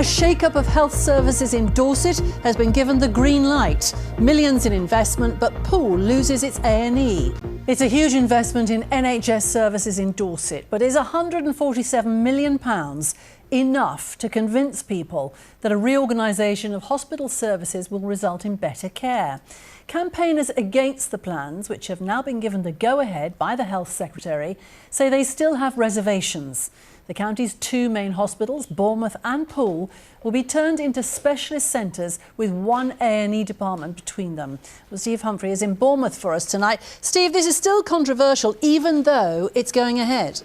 A shake-up of health services in Dorset has been given the green light. Millions in investment, but Poole loses its A&E. It's a huge investment in NHS services in Dorset, but is £147 million enough to convince people that a reorganisation of hospital services will result in better care? Campaigners against the plans, which have now been given the go-ahead by the Health Secretary, say they still have reservations. The county's two main hospitals, Bournemouth and Poole, will be turned into specialist centres with one A&E department between them. Well, Steve Humphrey is in Bournemouth for us tonight. Steve, this is still controversial, even though it's going ahead.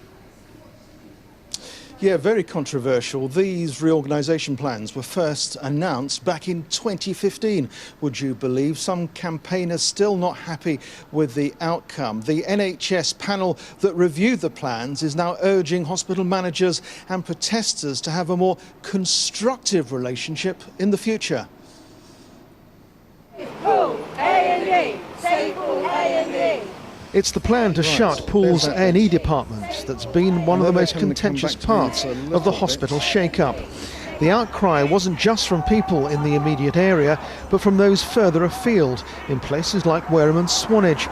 Yeah, very controversial. These reorganisation plans were first announced back in 2015, would you believe? Some campaigners still not happy with the outcome. The NHS panel that reviewed the plans is now urging hospital managers and protesters to have a more constructive relationship in the future. Poole, A&E, say Poole, A&E. It's the plan to shut Poole's A&E department that's been one of the most contentious parts of the hospital shake-up. The outcry wasn't just from people in the immediate area, but from those further afield, in places like Wareham and Swanage,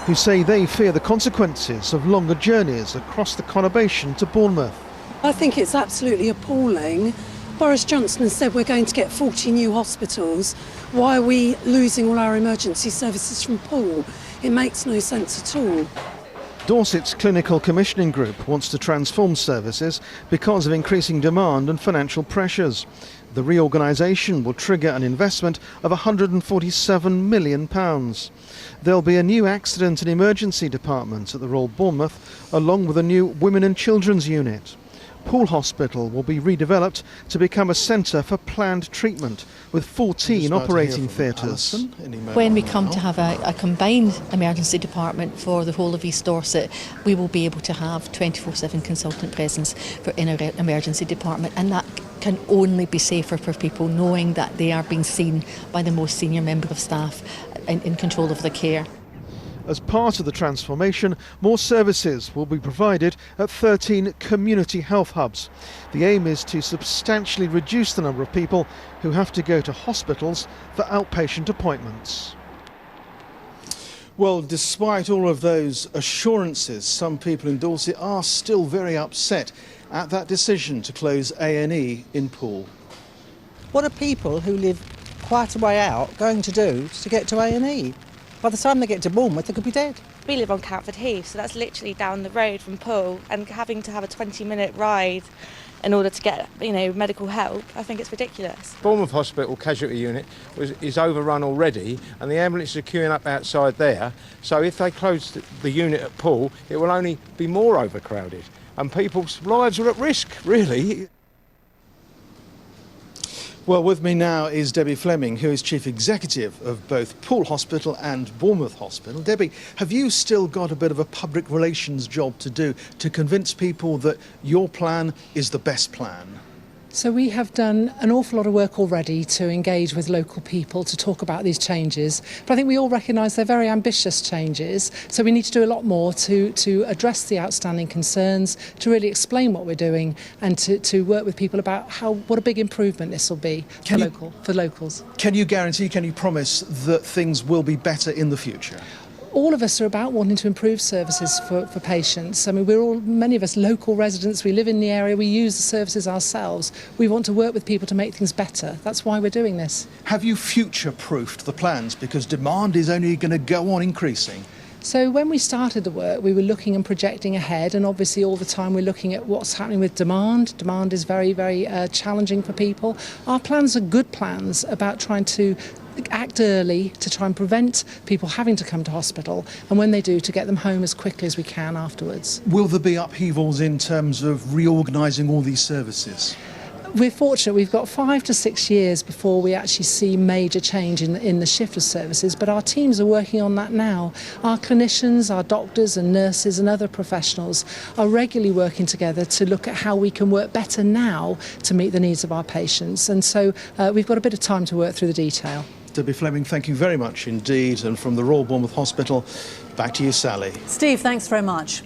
who say they fear the consequences of longer journeys across the conurbation to Bournemouth. I think it's absolutely appalling. Boris Johnson has said we're going to get 40 new hospitals. Why are we losing all our emergency services from Poole? It makes no sense at all. Dorset's clinical commissioning group wants to transform services because of increasing demand and financial pressures. The reorganisation will trigger an investment of £147 million. There'll be a new accident and emergency department at the Royal Bournemouth, along with a new women and children's unit. Poole Hospital will be redeveloped to become a centre for planned treatment with 14 operating theatres. When we come to have a combined emergency department for the whole of East Dorset, we will be able to have 24/7 consultant presence for in our emergency department, and that can only be safer for people knowing that they are being seen by the most senior member of staff in control of the care. As part of the transformation, more services will be provided at 13 community health hubs. The aim is to substantially reduce the number of people who have to go to hospitals for outpatient appointments. Well, despite all of those assurances, some people in Dorset are still very upset at that decision to close A&E in Poole. What are people who live quite a way out going to do to get to A&E? By the time they get to Bournemouth, they could be dead. We live on Catford Heath, so that's literally down the road from Poole, and having to have a 20-minute ride in order to get, medical help, I think it's ridiculous. Bournemouth Hospital casualty unit is overrun already, and the ambulances are queuing up outside there. So if they close the unit at Poole, it will only be more overcrowded, and people's lives are at risk, really. Well, with me now is Debbie Fleming, who is Chief Executive of both Poole Hospital and Bournemouth Hospital. Debbie, have you still got a bit of a public relations job to do to convince people that your plan is the best plan? So we have done an awful lot of work already to engage with local people to talk about these changes. But I think we all recognise they're very ambitious changes. So we need to do a lot more to address the outstanding concerns, to really explain what we're doing, and to work with people about what a big improvement this will be for locals. Can you guarantee, can you promise that things will be better in the future? All of us are about wanting to improve services for patients. I mean, many of us local residents, we live in the area, we use the services ourselves. We want to work with people to make things better. That's why we're doing this. Have you future-proofed the plans? Because demand is only going to go on increasing. So when we started the work, we were looking and projecting ahead, and obviously all the time we're looking at what's happening with demand. Demand is very, very challenging for people. Our plans are good plans about trying to act early to try and prevent people having to come to hospital, and when they do, to get them home as quickly as we can afterwards. Will there be upheavals in terms of reorganising all these services? We're fortunate we've got 5 to 6 years before we actually see major change in the shift of services, but our teams are working on that now. Our clinicians, our doctors and nurses and other professionals are regularly working together to look at how we can work better now to meet the needs of our patients, and so we've got a bit of time to work through the detail. Debbie Fleming, thank you very much indeed, and from the Royal Bournemouth Hospital, back to you, Sally. Steve, thanks very much.